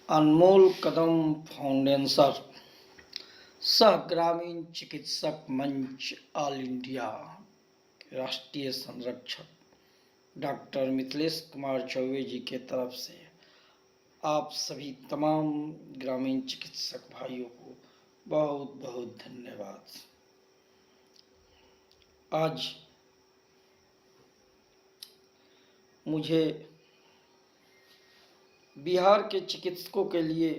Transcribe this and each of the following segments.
अनमोल कदम foundation सह ग्रामीण चिकित्सक मंच ऑल इंडिया के राष्ट्रीय संरक्षक डॉक्टर मिथिलेश कुमार चौबे जी के तरफ से आप सभी तमाम ग्रामीण चिकित्सक भाइयों को बहुत बहुत धन्यवाद। आज मुझे बिहार के चिकित्सकों के लिए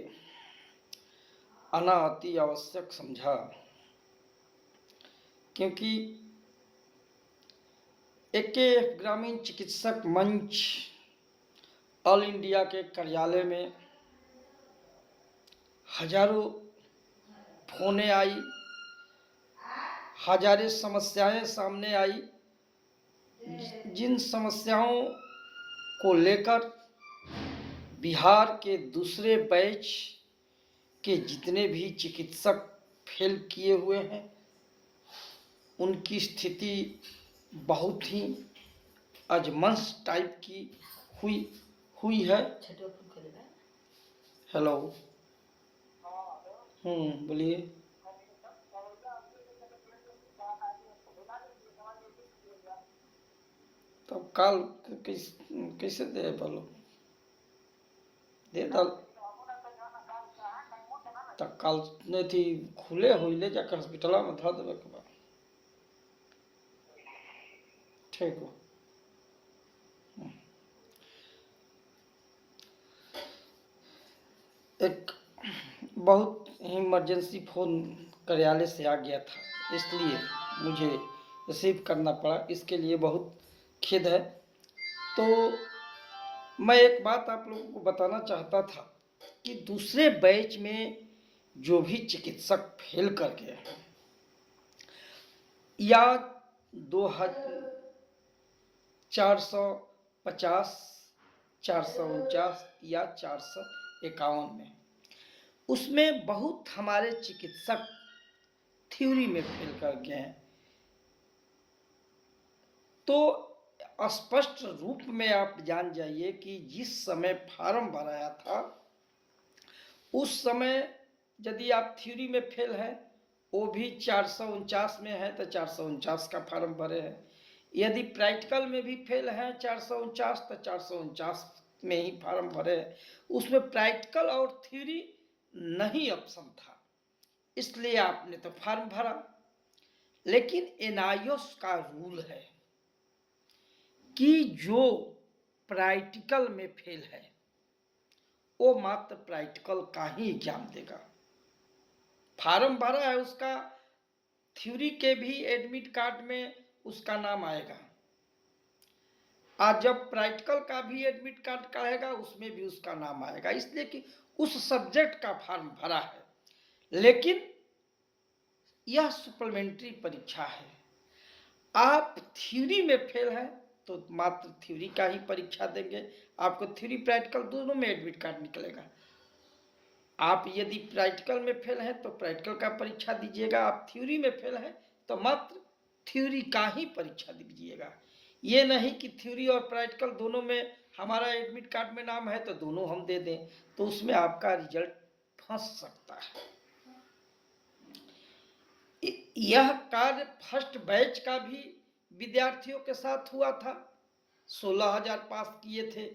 आना अति आवश्यक समझा, क्योंकि एक ग्रामीण चिकित्सक मंच ऑल इंडिया के कार्यालय में हजारों फोनें आई, हजारों समस्याएं सामने आई। जिन समस्याओं को लेकर बिहार के दूसरे बैच के जितने भी चिकित्सक फेल किए हुए हैं, उनकी स्थिति बहुत ही अजमंस टाइप की हुई है। हेलो, बोलिए। तब काल कैसे दे बोलो दे दल तब काल ने थी खुले हुई ले जाकर हॉस्पिटल में धर देवे के बाद ठीक हो। एक बहुत ही इमरजेंसी फोन कार्यालय से आ गया था, इसलिए मुझे रिसीव करना पड़ा। इसके लिए बहुत खेद है। तो मैं एक बात आप लोगों को बताना चाहता था कि दूसरे बैच में जो भी चिकित्सक फेल कर गए हैं या 450, 449 या 451 में, उसमें बहुत हमारे चिकित्सक थ्योरी में फेल कर गए हैं। तो स्पष्ट रूप में आप जान जाइए कि जिस समय फार्म भराया था उस समय यदि आप थ्योरी में फेल हैं, वो भी 449 में है तो 449 का फार्म भरे हैं। यदि प्रैक्टिकल में भी फेल हैं 449 तो 449 में ही फार्म भरे हैं। उसमें प्रैक्टिकल और थ्योरी नहीं ऑप्शन था, इसलिए आपने तो फार्म भरा। लेकिन एनआईओएस का रूल है कि जो प्रैक्टिकल में फेल है वो मात्र प्रैक्टिकल का ही एग्जाम देगा। फार्म भरा है उसका, थ्योरी के भी एडमिट कार्ड में उसका नाम आएगा, आज जब प्रैक्टिकल का भी एडमिट कार्ड काढ़ेगा उसमें भी उसका नाम आएगा, इसलिए कि उस सब्जेक्ट का फॉर्म भरा है। लेकिन यह सप्लीमेंट्री परीक्षा है। आप थ्योरी में फेल हैं तो मात्र थ्योरी का ही परीक्षा देंगे। आपको थ्योरी प्रैक्टिकल दोनों में एडमिट कार्ड निकलेगा। आप यदि प्रैक्टिकल में फेल हैं तो प्रैक्टिकल का परीक्षा दीजिएगा, आप थ्योरी में फेल हैं तो मात्र थ्योरी का ही परीक्षा दीजिएगा। ये नहीं कि थ्योरी और प्रैक्टिकल दोनों में हमारा एडमिट कार्ड में नाम है तो दोनों हम दे दें, तो उसमें आपका रिजल्ट फंस सकता है। यह कार्य फर्स्ट बैच का भी विद्यार्थियों के साथ हुआ था। 16,000 पास किए थे,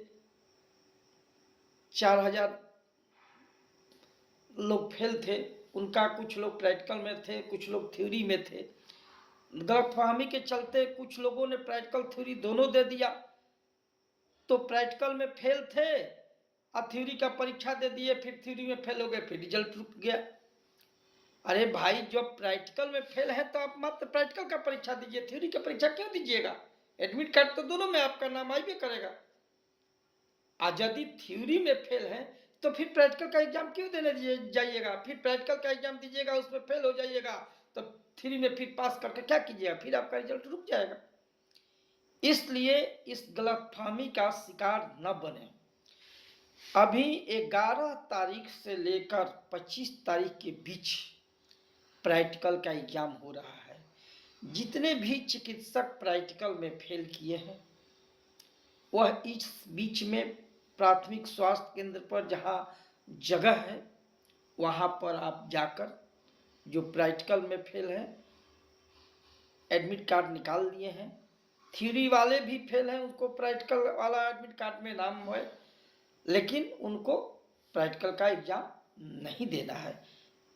4,000 लोग फेल थे। उनका कुछ लोग प्रैक्टिकल में थे, कुछ लोग थ्योरी में थे। गलतफहमी के चलते कुछ लोगों ने प्रैक्टिकल थ्योरी दोनों दे दिया, तो प्रैक्टिकल में फेल थे और थ्योरी का परीक्षा दे दिए, फिर थ्योरी में फेल हो गए, फिर रिजल्ट रुक गया। अरे भाई, जब प्रैक्टिकल में फेल है तो आप मात्र प्रैक्टिकल का परीक्षा दीजिए, थ्योरी का परीक्षा क्यों दीजिएगा? एडमिट कार्ड तो दोनों में आपका नाम आइए करेगा। आज यदि थ्योरी में फेल है तो फिर प्रैक्टिकल का एग्जाम क्यों देने जाइएगा? फिर प्रैक्टिकल का एग्जाम दीजिएगा, उसमें फेल हो जाइएगा तो थ्योरी में फिर पास करके क्या कीजिएगा? फिर आपका रिजल्ट रुक जाएगा। इसलिए इस गलतफहमी का शिकार न बने। अभी 11 तारीख से लेकर 25 तारीख के बीच प्रैक्टिकल का एग्जाम हो रहा है। जितने भी चिकित्सक प्रैक्टिकल में फेल किए हैं वह इस बीच में प्राथमिक स्वास्थ्य केंद्र पर जहां जगह है, वहाँ पर आप जाकर जो प्रैक्टिकल में फेल हैं एडमिट कार्ड निकाल लिए हैं, थ्योरी वाले भी फेल हैं, उनको प्रैक्टिकल वाला एडमिट कार्ड में नाम है, लेकिन उनको प्रैक्टिकल का एग्जाम नहीं देना है।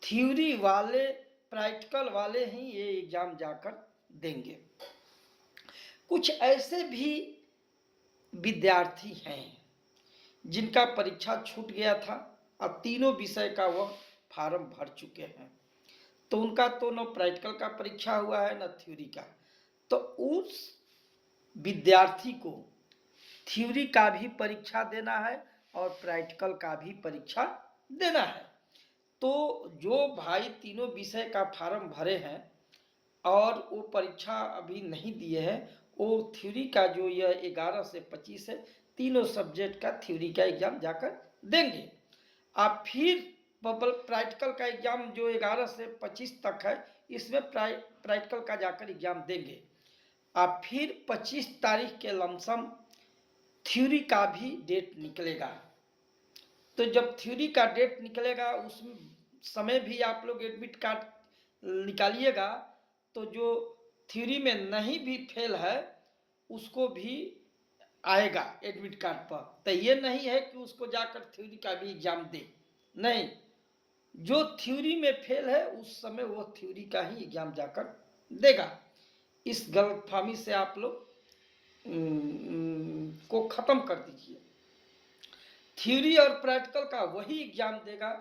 थ्योरी वाले प्रैक्टिकल वाले ही ये एग्जाम जाकर देंगे। कुछ ऐसे भी विद्यार्थी हैं जिनका परीक्षा छूट गया था और तीनों विषय का वह फार्म भर चुके हैं, तो उनका तो न प्रैक्टिकल का परीक्षा हुआ है न थ्योरी का, तो उस विद्यार्थी को थ्योरी का भी परीक्षा देना है और प्रैक्टिकल का भी परीक्षा देना है। तो जो भाई तीनों विषय का फार्म भरे हैं और वो परीक्षा अभी नहीं दिए हैं, वो थ्योरी का जो यह 11 से 25 है, तीनों सब्जेक्ट का थ्योरी का एग्जाम जाकर देंगे। आप फिर प्रैक्टिकल का एग्जाम जो 11 से 25 तक है, इसमें प्रैक्टिकल का जाकर एग्जाम देंगे। आप फिर 25 तारीख के लमसम थ्योरी का भी डेट निकलेगा। तो जब थ्योरी का डेट निकलेगा उस समय भी आप लोग एडमिट कार्ड निकालिएगा, तो जो थ्योरी में नहीं भी फेल है उसको भी आएगा एडमिट कार्ड पर। तो ये नहीं है कि उसको जाकर थ्योरी का भी एग्जाम दे, नहीं, जो थ्योरी में फेल है उस समय वो थ्योरी का ही एग्जाम जाकर देगा। इस गलतफहमी से आप लोग को खत्म कर दीजिए। थ्योरी और प्रैक्टिकल का वही एग्जाम देगा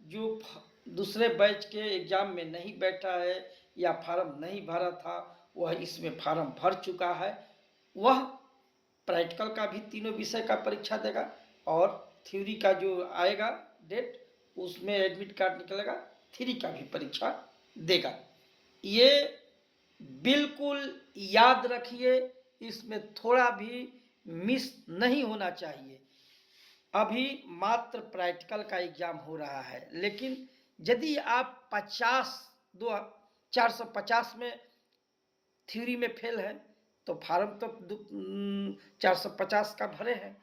जो दूसरे बैच के एग्जाम में नहीं बैठा है या फार्म नहीं भरा था, वह इसमें फार्म भर चुका है, वह प्रैक्टिकल का भी तीनों विषय का परीक्षा देगा और थ्योरी का जो आएगा डेट उसमें एडमिट कार्ड निकलेगा, थ्योरी का भी परीक्षा देगा। ये बिल्कुल याद रखिए, इसमें थोड़ा भी मिस नहीं होना चाहिए। अभी मात्र प्रैक्टिकल का एग्जाम हो रहा है, लेकिन यदि आप 450 में थ्योरी में फेल है तो फार्म तो 450 का भरे हैं,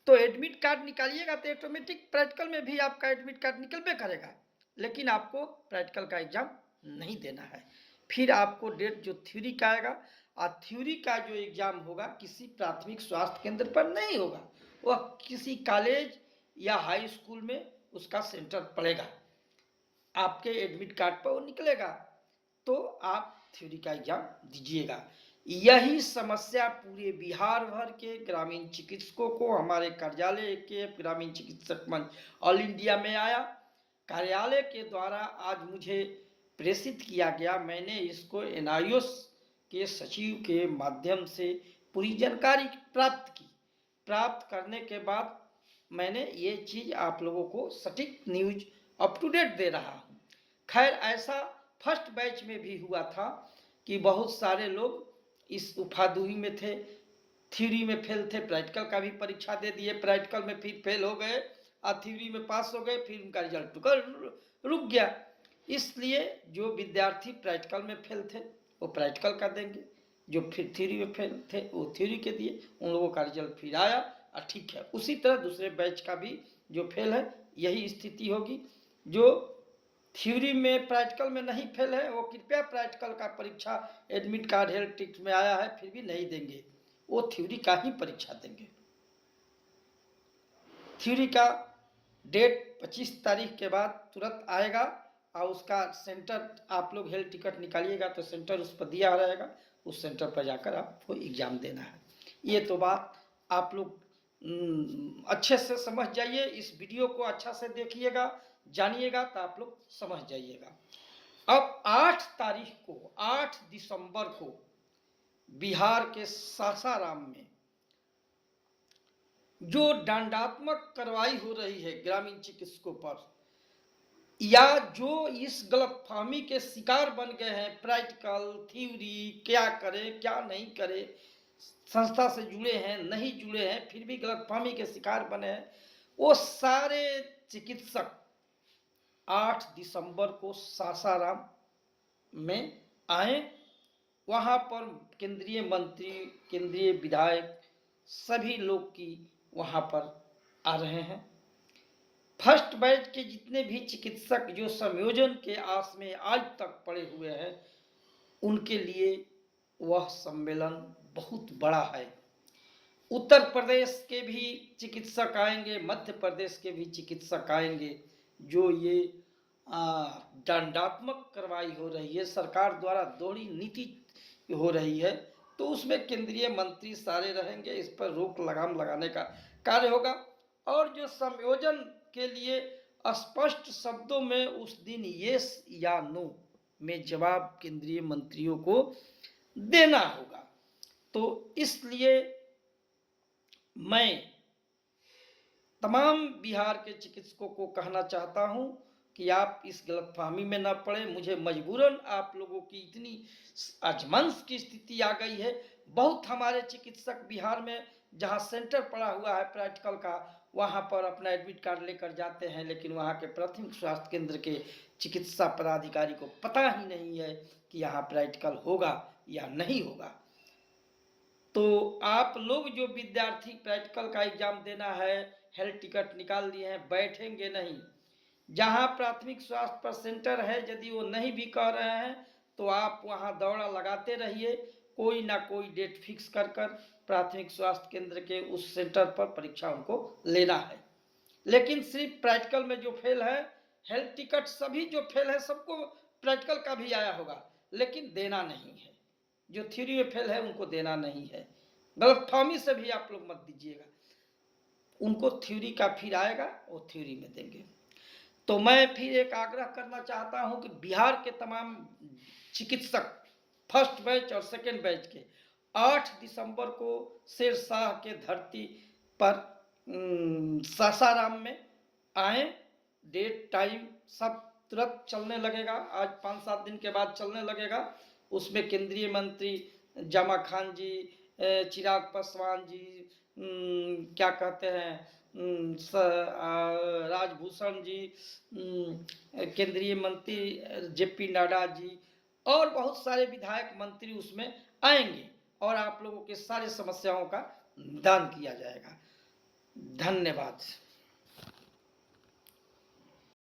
तो एडमिट कार्ड निकालिएगा तो ऑटोमेटिक प्रैक्टिकल में भी आपका एडमिट कार्ड निकलबे करेगा, लेकिन आपको प्रैक्टिकल का एग्जाम नहीं देना है। फिर आपको डेट जो थ्योरी का आएगा, और थ्योरी का जो एग्जाम होगा किसी प्राथमिक स्वास्थ्य केंद्र पर नहीं होगा, वह किसी कॉलेज या हाई स्कूल में उसका सेंटर पड़ेगा, आपके एडमिट कार्ड पर वो निकलेगा, तो आप थ्योरी का एग्जाम दीजिएगा। यही समस्या पूरे बिहार भर के ग्रामीण चिकित्सकों को हमारे कार्यालय के ग्रामीण चिकित्सक मंच ऑल इंडिया में आया। कार्यालय के द्वारा आज मुझे प्रेषित किया गया, मैंने इसको एनआईओएस के सचिव के माध्यम से पूरी जानकारी प्राप्त की। प्राप्त करने के बाद मैंने ये चीज़ आप लोगों को सटीक न्यूज अप टू डेट दे रहा हूँ। खैर, ऐसा फर्स्ट बैच में भी हुआ था कि बहुत सारे लोग इस उफादुही में थे, थ्योरी में फेल थे, प्रैक्टिकल का भी परीक्षा दे दिए, प्रैक्टिकल में फिर फेल हो गए और थ्योरी में पास हो गए, फिर उनका रिजल्ट रुक गया। इसलिए जो विद्यार्थी प्रैक्टिकल में फेल थे वो प्रैक्टिकल का देंगे, जो फिर थ्योरी में फेल थे वो थ्योरी के दिए, उन लोगों का रिजल्ट फिर आया और ठीक है। उसी तरह दूसरे बैच का भी जो फेल है यही स्थिति होगी। जो थ्योरी में प्रैक्टिकल में नहीं फेल है वो कृपया प्रैक्टिकल का परीक्षा एडमिट कार्ड हेल्थ टिकट में आया है फिर भी नहीं देंगे, वो थ्योरी का ही परीक्षा देंगे। थ्योरी का डेट 25 तारीख के बाद तुरंत आएगा और उसका सेंटर आप लोग हेल्थ टिकट निकालिएगा तो सेंटर उस पर दिया रहेगा, उस सेंटर पर जाकर आपको एग्जाम देना है। ये तो बात आप लोग अच्छे से समझ जाइए, इस वीडियो को अच्छा से देखिएगा, जानिएगा तो आप लोग समझ जाइएगा। अब 8 दिसंबर को बिहार के सासाराम में जो दंडात्मक कार्रवाई हो रही है ग्रामीण चिकित्सकों पर, या जो इस गलतफहमी के शिकार बन गए हैं, प्रैक्टिकल थ्योरी क्या करें क्या नहीं करें, संस्था से जुड़े हैं नहीं जुड़े हैं फिर भी गलतफहमी के शिकार बने हैं, वो सारे चिकित्सक 8 दिसंबर को सासाराम में आए। वहाँ पर केंद्रीय मंत्री, केंद्रीय विधायक सभी लोग की वहाँ पर आ रहे हैं। फर्स्ट बैच के जितने भी चिकित्सक जो संयोजन के आस में आज तक पड़े हुए हैं, उनके लिए वह सम्मेलन बहुत बड़ा है। उत्तर प्रदेश के भी चिकित्सक आएंगे, मध्य प्रदेश के भी चिकित्सक आएंगे। जो ये दंडात्मक कार्रवाई हो रही है, सरकार द्वारा दोहरी नीति हो रही है, तो उसमें केंद्रीय मंत्री सारे रहेंगे। इस पर रोक लगाम लगाने का कार्य होगा और जो संयोजन के लिए स्पष्ट शब्दों में उस दिन येस या नो में जवाब केंद्रीय मंत्रियों को देना होगा। तो इसलिए मैं तमाम बिहार के चिकित्सकों को कहना चाहता हूं कि आप इस गलतफहमी में न पड़े। मुझे मजबूरन आप लोगों की इतनी अजमंस की स्थिति आ गई है। बहुत हमारे चिकित्सक बिहार में जहां सेंटर पड़ा हुआ है प्रैक्टिकल का, वहां पर अपना एडमिट कार्ड लेकर जाते हैं, लेकिन वहां के प्राथमिक स्वास्थ्य केंद्र के चिकित्सा पदाधिकारी को पता ही नहीं है कि यहाँ प्रैक्टिकल होगा या नहीं होगा। तो आप लोग जो विद्यार्थी प्रैक्टिकल का एग्जाम देना है, हेल्थ टिकट निकाल लिए हैं, बैठेंगे नहीं। जहां प्राथमिक स्वास्थ्य पर सेंटर है, यदि वो नहीं भी कह रहे हैं तो आप वहां दौड़ा लगाते रहिए। कोई ना कोई डेट फिक्स कर प्राथमिक स्वास्थ्य केंद्र के उस सेंटर पर परीक्षा उनको लेना है। लेकिन सिर्फ प्रैक्टिकल में जो फेल है, हेल्थ टिकट सभी जो फेल है सबको प्रैक्टिकल का भी आया होगा, लेकिन देना नहीं है। जो थ्योरी में फेल है उनको देना नहीं है। गलतफहमी से भी आप लोग मत दीजिएगा। उनको थ्योरी का फिर आएगा, वो थ्योरी में देंगे। तो मैं फिर एक आग्रह करना चाहता हूं कि बिहार के तमाम चिकित्सक फर्स्ट बैच और सेकेंड बैच के 8 दिसंबर को शेरशाह के धरती पर सासाराम में आए। डेट टाइम सब तुरंत चलने लगेगा। आज 5-7 दिन के बाद चलने लगेगा। उसमें केंद्रीय मंत्री जमा खान जी, चिराग पासवान जी, क्या कहते हैं, राजभूषण जी, केंद्रीय मंत्री जेपी नड्डा जी और बहुत सारे विधायक मंत्री उसमें आएंगे और आप लोगों के सारे समस्याओं का निदान किया जाएगा। धन्यवाद।